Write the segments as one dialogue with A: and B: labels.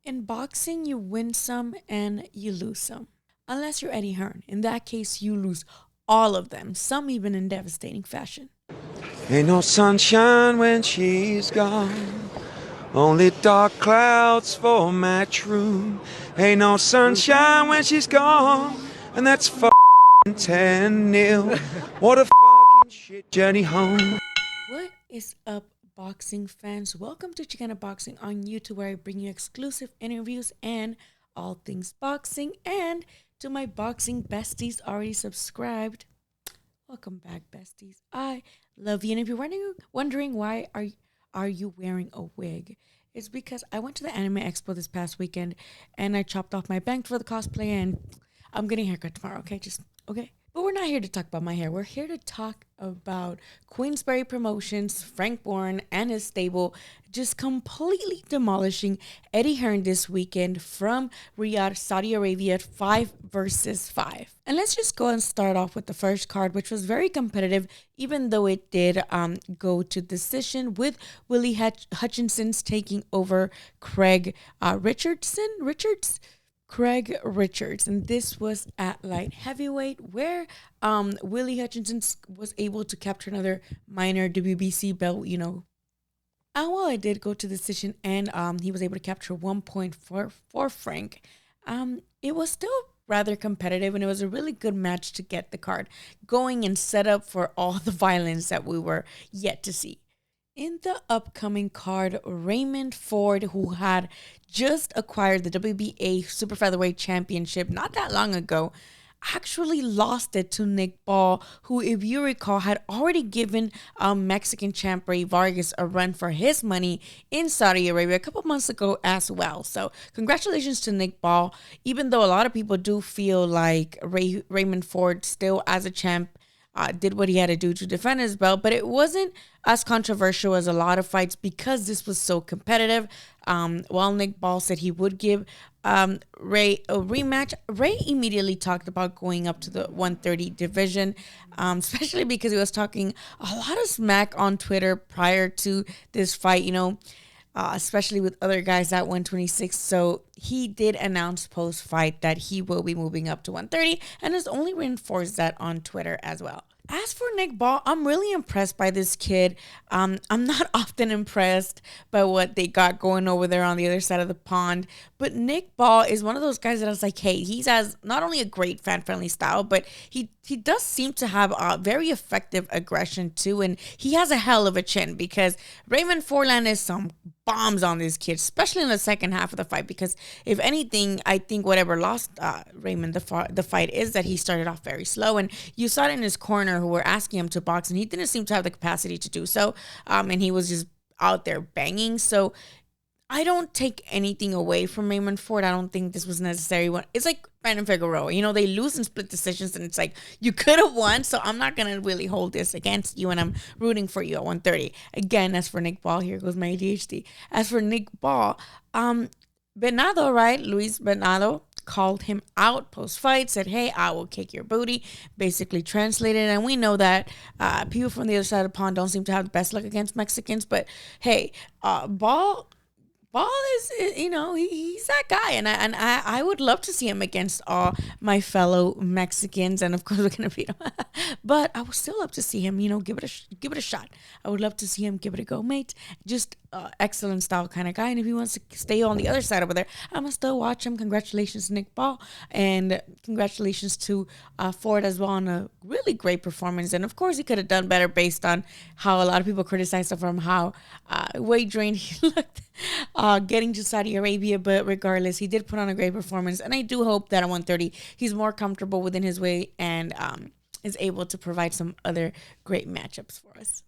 A: In boxing, you win some and you lose some. Unless you're Eddie Hearn. In that case, you lose all of them, some even in devastating fashion.
B: Ain't no sunshine when she's gone. Only dark clouds for Matchroom. Ain't no sunshine when she's gone. And that's f***ing 10-0. What a f***ing shit journey home.
A: What is up, boxing fans? Welcome to Xicana Boxing on YouTube, where I bring you exclusive interviews and all things boxing. And to my boxing besties already subscribed, welcome back, besties. I love you. And if you're wondering why are you wearing a wig, it's because I went to the Anime Expo this past weekend and I chopped off my bank for the cosplay, and I'm getting a haircut tomorrow. Okay. But we're not here to talk about my hair. We're here to talk about Queensberry Promotions, Frank Warren, and his stable just completely demolishing Eddie Hearn this weekend from Riyadh, Saudi Arabia, 5 versus 5. And let's just go and start off with the first card, which was very competitive, even though it did go to decision, with Willy Hutchinson's taking over Craig Richards. And this was at light heavyweight, where Willy Hutchinson was able to capture another minor WBC belt, And while it did go to decision, and he was able to capture 1 point for Frank, it was still rather competitive, and it was a really good match to get the card going and set up for all the violence that we were yet to see. In the upcoming card, Raymond Ford, who had just acquired the WBA Super Featherweight Championship not that long ago, actually lost it to Nick Ball, who, if you recall, had already given Mexican champ Ray Vargas a run for his money in Saudi Arabia a couple months ago as well. So congratulations to Nick Ball, even though a lot of people do feel like Raymond Ford still, as a champ, did what he had to do to defend his belt, but it wasn't as controversial as a lot of fights because this was so competitive. While Nick Ball said he would give Ray a rematch, Ray immediately talked about going up to the 130 division, especially because he was talking a lot of smack on Twitter prior to this fight, especially with other guys at 126. So he did announce post-fight that he will be moving up to 130 and has only reinforced that on Twitter as well. As for Nick Ball, I'm really impressed by this kid. I'm not often impressed by what they got going over there on the other side of the pond, but Nick Ball is one of those guys that I was like, hey, he has not only a great fan-friendly style, but he does seem to have a very effective aggression too, and he has a hell of a chin, because Raymond Ford landed some bombs on this kid, especially in the second half of the fight, because if anything, I think whatever lost Raymond the fight is that he started off very slow, and you saw it in his corner who were asking him to box, and he didn't seem to have the capacity to do so, and he was just out there banging. So I don't take anything away from Raymond Ford. I don't think this was necessary. It's like Brandon Figueroa. They lose in split decisions, and it's like, you could have won, so I'm not going to really hold this against you, and I'm rooting for you at 130. Again, as for Nick Ball, here goes my ADHD. As for Nick Ball, Bernardo, right? Luis Bernardo called him out post-fight, said, hey, I will kick your booty, basically translated. And we know that people from the other side of the pond don't seem to have the best luck against Mexicans, but hey, Ball is, he's that guy, and I would love to see him against all my fellow Mexicans, and of course we're gonna beat him. But I would still love to see him, give it a shot. I would love to see him give it a go, mate. Just excellent style kind of guy, and if he wants to stay on the other side over there, I'm gonna still watch him. Congratulations to Nick Ball, and congratulations to Ford as well on a really great performance. And of course he could have done better based on how a lot of people criticized him from how weight drained he looked getting to Saudi Arabia, but regardless, he did put on a great performance, and I do hope that at 130 he's more comfortable within his weight and is able to provide some other great matchups for us.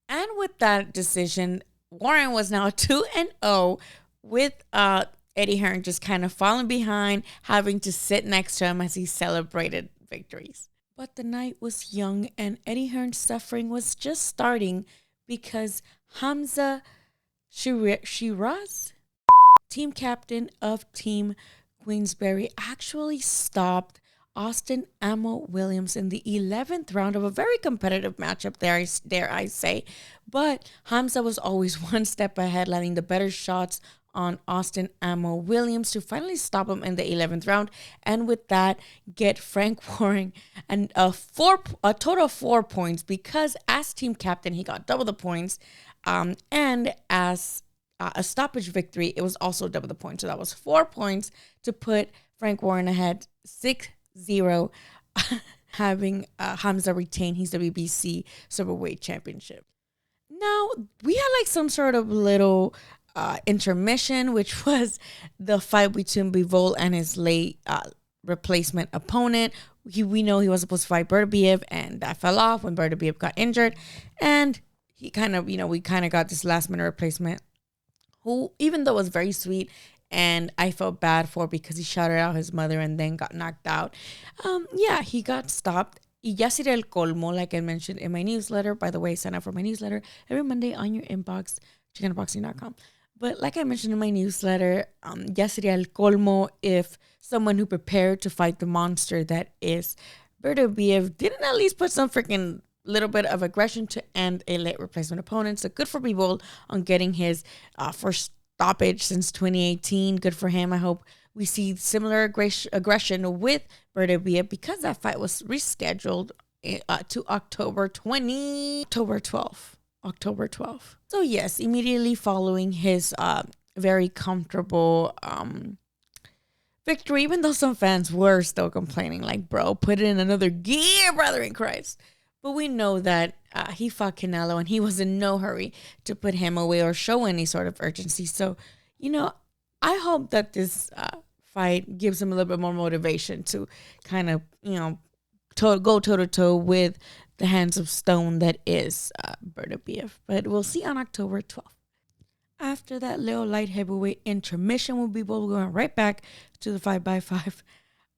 A: And with that decision, Warren was now 2-0, with Eddie Hearn just kind of falling behind, having to sit next to him as he celebrated victories. But the night was young, and Eddie Hearn's suffering was just starting, because Hamza Shiraz, team captain of Team Queensberry, actually stopped Austin Ammo Williams in the 11th round of a very competitive matchup, dare I say. But Hamza was always one step ahead, landing the better shots on Austin Ammo Williams to finally stop him in the 11th round, and with that get Frank Warren and a total of 4 points, because as team captain he got double the points, and as a stoppage victory it was also double the points, so that was 4 points to put Frank Warren ahead 6-0, having Hamza retain his WBC Superweight Championship. Now, we had like some sort of little intermission, which was the fight between Bivol and his late replacement opponent. We know he was supposed to fight Beterbiev, and that fell off when Beterbiev got injured. And he kind of, we kind of got this last minute replacement who, even though it was very sweet, and I felt bad for because he shouted out his mother and then got knocked out. He got stopped. Y ya sería el colmo, like I mentioned in my newsletter. By the way, sign up for my newsletter every Monday on your inbox, chicanaboxing.com. But like I mentioned in my newsletter, ya sería el colmo if someone who prepared to fight the monster that is Beterbiev didn't at least put some freaking little bit of aggression to end a late replacement opponent. So good for Bivol on getting his first stoppage since 2018. Good for him. I hope we see similar aggression with Beterbiev, because that fight was rescheduled to October 12th. So yes, immediately following his very comfortable victory, even though some fans were still complaining, like, bro, put it in another gear, brother in Christ. But we know that he fought Canelo and he was in no hurry to put him away or show any sort of urgency. So, I hope that this fight gives him a little bit more motivation to kind of, go toe-to-toe with the hands of stone that is Beterbiev. But we'll see on October 12th. After that little light heavyweight intermission, we'll be going right back to the 5x5,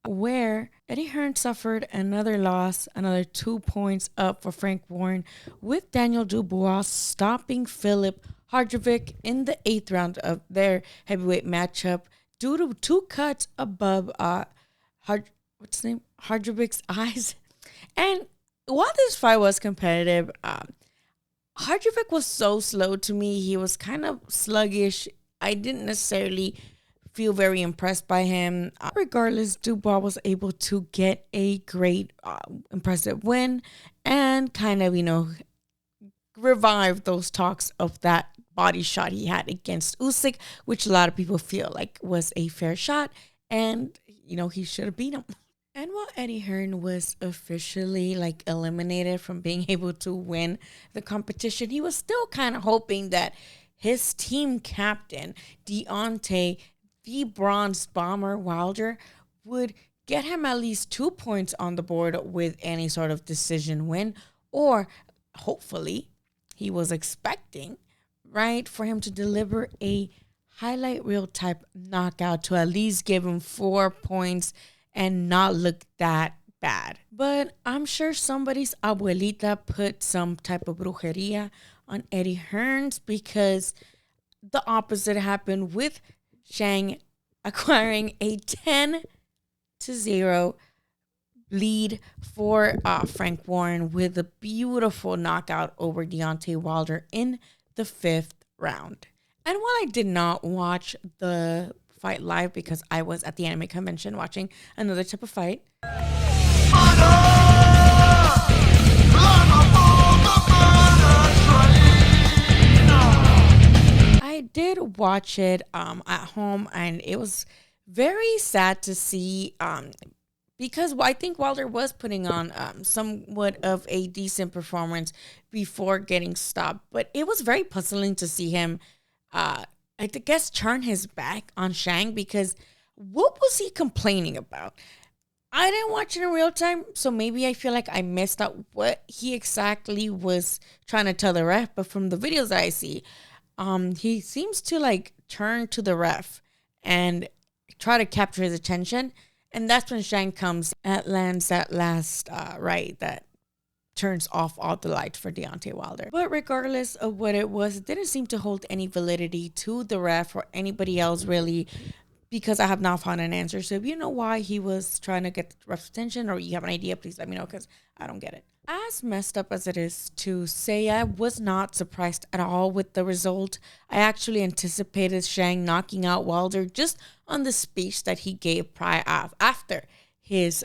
A: where Eddie Hearn suffered another loss, another 2 points up for Frank Warren, with Daniel Dubois stopping Filip Hrgović in the 8th round of their heavyweight matchup due to 2 cuts above Hrgovic's eyes. And while this fight was competitive, Hrgović was so slow to me. He was kind of sluggish. I didn't necessarily feel very impressed by him. Regardless, Dubois was able to get a great, impressive win and kind of, revive those talks of that body shot he had against Usyk, which a lot of people feel like was a fair shot, and he should have beat him. And while Eddie Hearn was officially eliminated from being able to win the competition, he was still kind of hoping that his team captain Deontay, the Bronze Bomber Wilder, would get him at least 2 points on the board with any sort of decision win, or hopefully he was expecting, right, for him to deliver a highlight reel type knockout to at least give him 4 points and not look that bad. But I'm sure somebody's abuelita put some type of brujeria on Eddie Hearns, because the opposite happened with Zhang acquiring a 10-0 lead for Frank Warren with a beautiful knockout over Deontay Wilder in the 5th round. And while I did not watch the fight live because I was at the anime convention watching another type of fight, I did watch it at home, and it was very sad to see because I think Wilder was putting on somewhat of a decent performance before getting stopped, but it was very puzzling to see him I guess turn his back on Zhang, because what was he complaining about? I didn't watch it in real time, so maybe I feel like I missed out what he exactly was trying to tell the ref. But from the videos that I see, he seems to turn to the ref and try to capture his attention. And that's when Zhang comes and lands that last right that turns off all the lights for Deontay Wilder. But regardless of what it was, it didn't seem to hold any validity to the ref or anybody else really, because I have not found an answer. So if you know why he was trying to get the ref's attention, or you have an idea, please let me know, because I don't get it. As messed up as it is to say, I was not surprised at all with the result. I actually anticipated Zhang knocking out Wilder just on the speech that he gave after his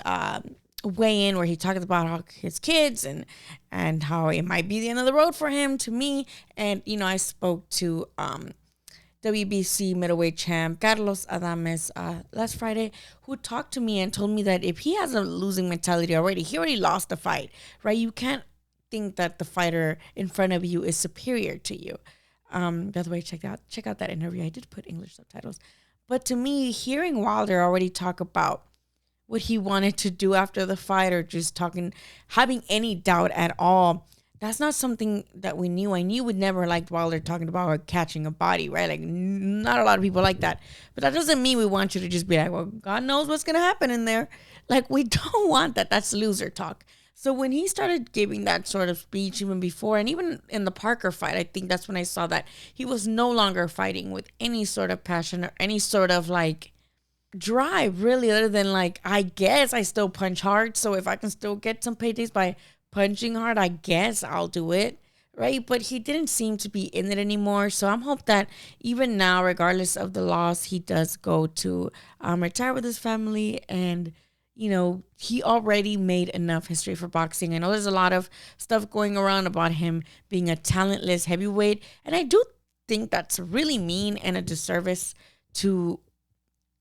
A: weigh-in, where he talked about how his kids and how it might be the end of the road for him. To me, and I spoke to WBC middleweight champ Carlos Adames last Friday, who talked to me and told me that if he has a losing mentality already, he already lost the fight, right? You can't think that the fighter in front of you is superior to you. By the way, check out that interview. I did put English subtitles, but to me, hearing Wilder already talk about what he wanted to do after the fight, or just having any doubt at all, that's not something that we knew. I knew we'd never liked Wilder talking about catching a body, right? Like, not a lot of people like that. But that doesn't mean we want you to just be like, well, God knows what's going to happen in there. Like, we don't want that. That's loser talk. So when he started giving that sort of speech even before, and even in the Parker fight, I think that's when I saw that he was no longer fighting with any sort of passion or any sort of like drive, really, other than like, I guess I still punch hard. So if I can still get some paydays by punching hard, I guess I'll do it, right? But he didn't seem to be in it anymore. So I'm hope that even now, regardless of the loss, he does go to retire with his family. And he already made enough history for boxing. I know there's a lot of stuff going around about him being a talentless heavyweight, and I do think that's really mean and a disservice to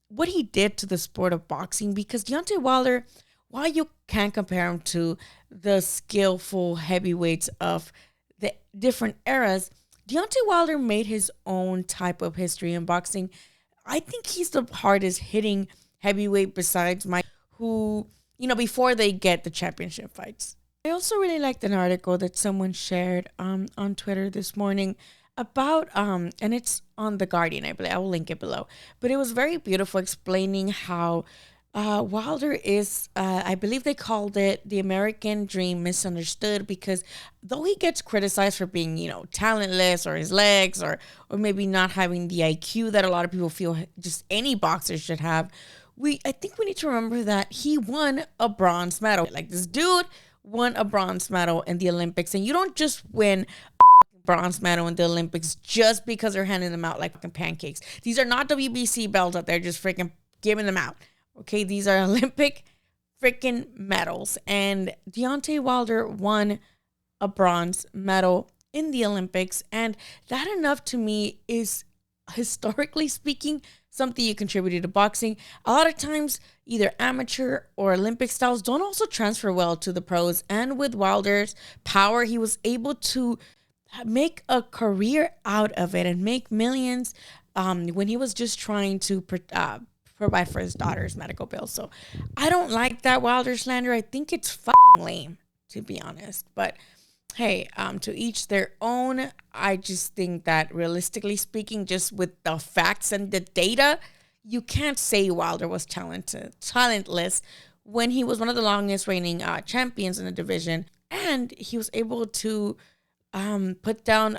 A: what he did to the sport of boxing, because Deontay Wilder, while you can't compare him to the skillful heavyweights of the different eras, Deontay Wilder made his own type of history in boxing. I think he's the hardest hitting heavyweight besides Mike, who, before they get the championship fights. I also really liked an article that someone shared on Twitter this morning about, and it's on The Guardian, I believe. I will link it below. But it was very beautiful, explaining how Wilder is, I believe they called it the American dream misunderstood, because though he gets criticized for being, talentless, or his legs, or maybe not having the IQ that a lot of people feel just any boxer should have, I think we need to remember that he won a bronze medal. Like, this dude won a bronze medal in the Olympics, and you don't just win bronze medal in the Olympics just because they're handing them out like fucking pancakes. These are not WBC belts that they're just freaking giving them out. Okay, these are Olympic freaking medals. And Deontay Wilder won a bronze medal in the Olympics. And that enough to me is, historically speaking, something you contributed to boxing. A lot of times, either amateur or Olympic styles don't also transfer well to the pros. And with Wilder's power, he was able to make a career out of it and make millions when he was just trying to provide for his daughter's medical bills. So I don't like that Wilder slander. I think it's fucking lame, to be honest. But hey, to each their own. I just think that, realistically speaking, just with the facts and the data, you can't say Wilder was talentless when he was one of the longest reigning champions in the division, and he was able to put down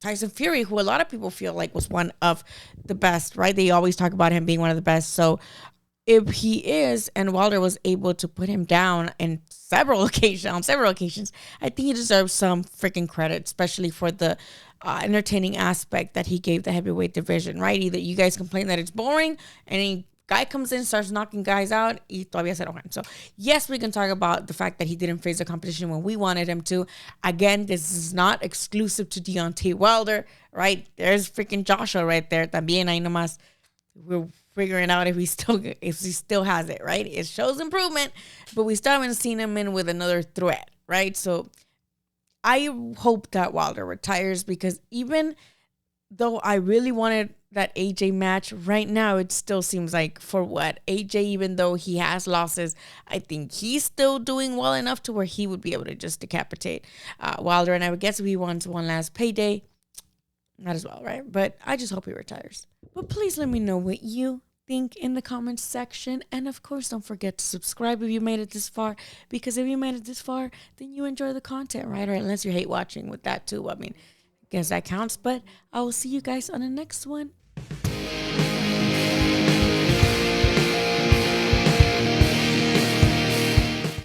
A: Tyson Fury, who a lot of people feel like was one of the best, right? They always talk about him being one of the best. So if he is, and Wilder was able to put him down on several occasions, I think he deserves some freaking credit, especially for the entertaining aspect that he gave the heavyweight division, right? Either you guys complain that it's boring, and any guy comes in, starts knocking guys out, y todavía se enojan. So yes, we can talk about the fact that he didn't face the competition when we wanted him to. Again, this is not exclusive to Deontay Wilder, right? There's freaking Joshua right there. También ahí nomás, we're figuring out if he still has it, right? It shows improvement, but we still haven't seen him in with another threat, right? So I hope that Wilder retires, because even though I really wanted that AJ match, right now it still seems like, for what? AJ, even though he has losses, I think he's still doing well enough to where he would be able to just decapitate Wilder. And I would guess if he wants one last payday, not as well, right? But I just hope he retires. But please let me know what you think in the comments section. And of course, don't forget to subscribe if you made it this far, because if you made it this far, then you enjoy the content, right? Or unless you hate watching with that too. I mean, I guess that counts. But I will see you guys on the next one.